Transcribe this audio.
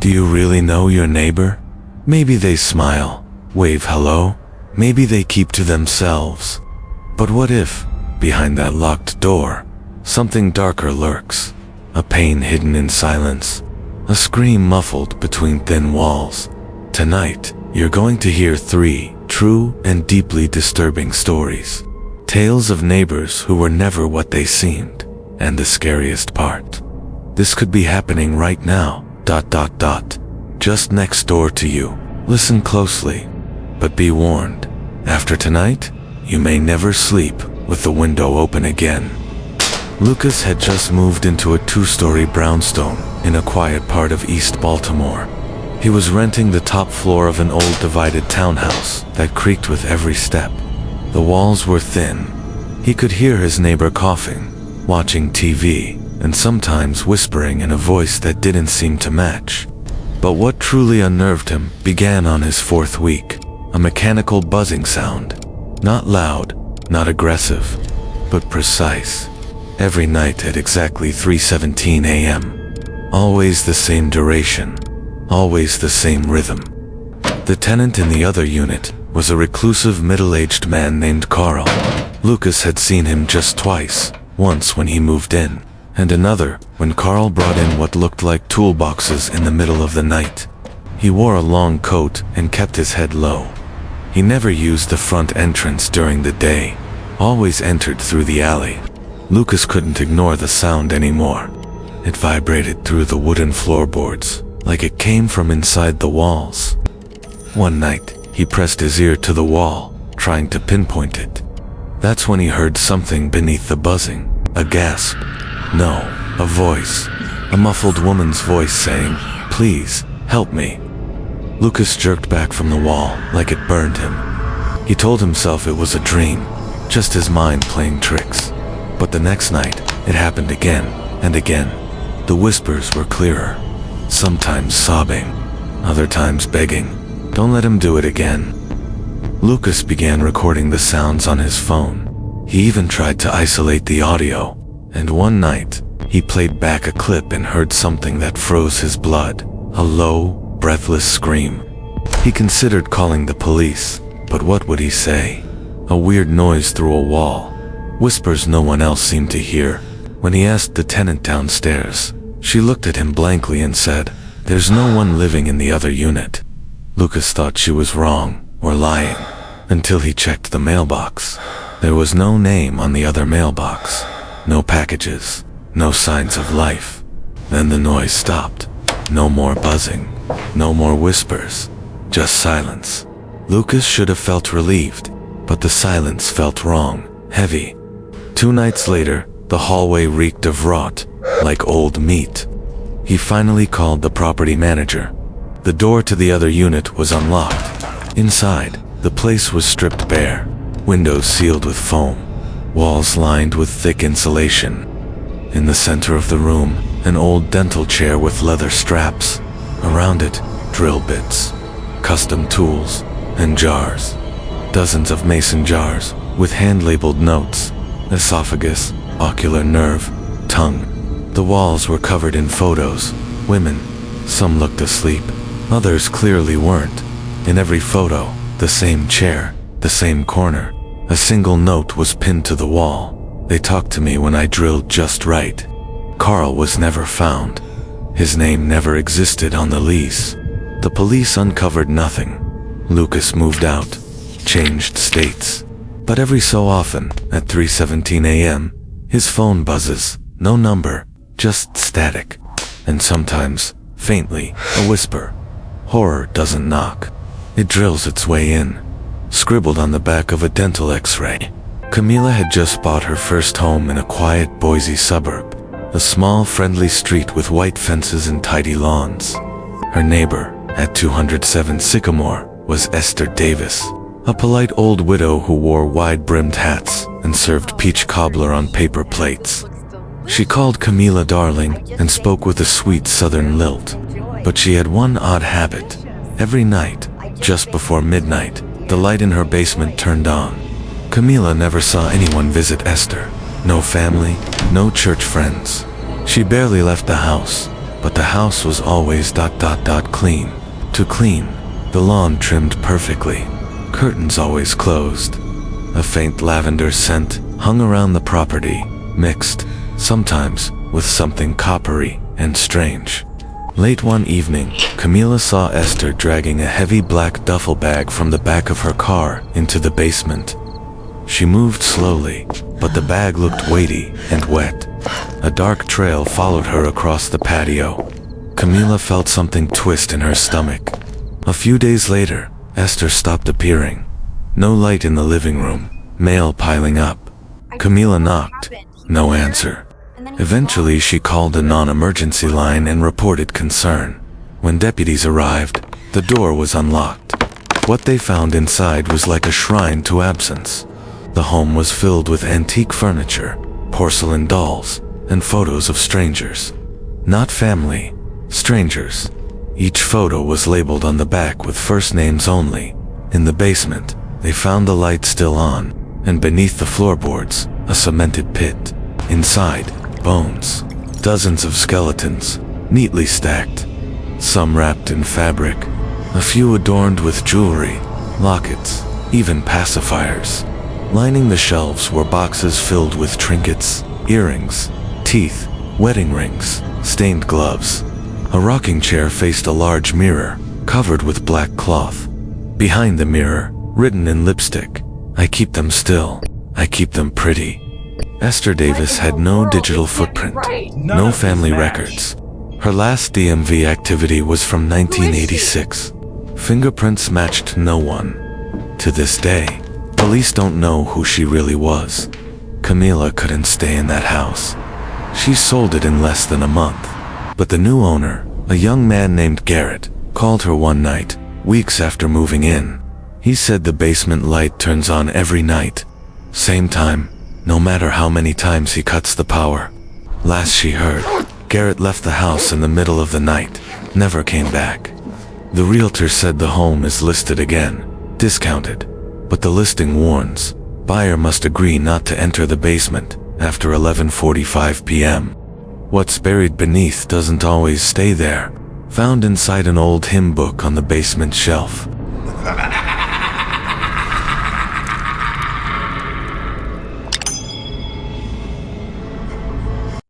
Do you really know your neighbor? Maybe they smile, wave hello, maybe they keep to themselves. But what if, behind that locked door, something darker lurks? A pain hidden in silence, a scream muffled between thin walls. Tonight, you're going to hear 3 true and deeply disturbing stories. Tales of neighbors who were never what they seemed. And the scariest part, this could be happening right now, ... just next door to you. Listen closely, but be warned. After tonight, you may never sleep with the window open again. Lucas had just moved into a 2-story brownstone in a quiet part of East Baltimore. He was renting the top floor of an old divided townhouse that creaked with every step. The walls were thin. He could hear his neighbor coughing, watching TV, and sometimes whispering in a voice that didn't seem to match. But what truly unnerved him began on his 4th week, a mechanical buzzing sound. Not loud, not aggressive, but precise. Every night at exactly 3:17 a.m. Always the same duration, always the same rhythm. The tenant in the other unit was a reclusive middle-aged man named Carl. Lucas had seen him just twice, once when he moved in, and another when Carl brought in what looked like toolboxes in the middle of the night. He wore a long coat and kept his head low. He never used the front entrance during the day, always entered through the alley. Lucas couldn't ignore the sound anymore. It vibrated through the wooden floorboards, like it came from inside the walls. One night, he pressed his ear to the wall, trying to pinpoint it. That's when he heard something beneath the buzzing. A gasp. No, a voice. A muffled woman's voice saying, "Please, help me." Lucas jerked back from the wall like it burned him. He told himself it was a dream, just his mind playing tricks. But the next night, it happened again and again. The whispers were clearer, sometimes sobbing, other times begging, "Don't let him do it again." Lucas began recording the sounds on his phone. He even tried to isolate the audio, and one night, he played back a clip and heard something that froze his blood, a low, breathless scream. He considered calling the police, but what would he say? A weird noise through a wall, whispers no one else seemed to hear. When he asked the tenant downstairs, she looked at him blankly and said, "There's no one living in the other unit." Lucas thought she was wrong, or lying, until he checked the mailbox. There was no name on the other mailbox, no packages, no signs of life. Then the noise stopped. No more buzzing, no more whispers, just silence. Lucas should have felt relieved, but the silence felt wrong, heavy. 2 nights later, the hallway reeked of rot, like old meat. He finally called the property manager. The door to the other unit was unlocked. Inside, the place was stripped bare, windows sealed with foam, walls lined with thick insulation. In the center of the room, an old dental chair with leather straps. Around it, drill bits, custom tools, and jars. Dozens of mason jars with hand-labeled notes: esophagus, ocular nerve, tongue. The walls were covered in photos, women. Some looked asleep, others clearly weren't. In every photo, the same chair, the same corner. A single note was pinned to the wall. "They talked to me when I drilled just right." Carl was never found. His name never existed on the lease. The police uncovered nothing. Lucas moved out, changed states. But every so often, at 3:17 a.m., his phone buzzes. No number, just static. And sometimes, faintly, a whisper. Horror doesn't knock. It drills its way in, scribbled on the back of a dental x-ray. Camila had just bought her first home in a quiet Boise suburb, a small friendly street with white fences and tidy lawns. Her neighbor, at 207 Sycamore, was Esther Davis, a polite old widow who wore wide-brimmed hats and served peach cobbler on paper plates. She called Camila darling and spoke with a sweet southern lilt. But she had one odd habit. Every night, just before midnight, the light in her basement turned on. Camila never saw anyone visit Esther. No family, no church friends. She barely left the house, but the house was always clean. Too clean. The lawn trimmed perfectly. Curtains always closed. A faint lavender scent hung around the property, mixed, sometimes, with something coppery and strange. Late one evening, Camila saw Esther dragging a heavy black duffel bag from the back of her car into the basement. She moved slowly, but the bag looked weighty and wet. A dark trail followed her across the patio. Camila felt something twist in her stomach. A few days later, Esther stopped appearing. No light in the living room, mail piling up. Camila knocked. No answer. Eventually, she called a non-emergency line and reported concern. When deputies arrived, the door was unlocked. What they found inside was like a shrine to absence. The home was filled with antique furniture, porcelain dolls, and photos of strangers. Not family, strangers. Each photo was labeled on the back with first names only. In the basement, they found the light still on, and beneath the floorboards, a cemented pit. Inside, bones. Dozens of skeletons, neatly stacked. Some wrapped in fabric, a few adorned with jewelry, lockets, even pacifiers. Lining the shelves were boxes filled with trinkets, earrings, teeth, wedding rings, stained gloves. A rocking chair faced a large mirror, covered with black cloth. Behind the mirror, written in lipstick, "I keep them still, I keep them pretty." Esther Davis had no digital footprint, no family records. Her last DMV activity was from 1986. Fingerprints matched no one. To this day, police don't know who she really was. Camila couldn't stay in that house. She sold it in less than a month. But the new owner, a young man named Garrett, called her one night, weeks after moving in. He said the basement light turns on every night. Same time, no matter how many times he cuts the power. Last she heard, Garrett left the house in the middle of the night, never came back. The realtor said the home is listed again, discounted. But the listing warns, buyer must agree not to enter the basement after 11:45 p.m. What's buried beneath doesn't always stay there. Found inside an old hymn book on the basement shelf.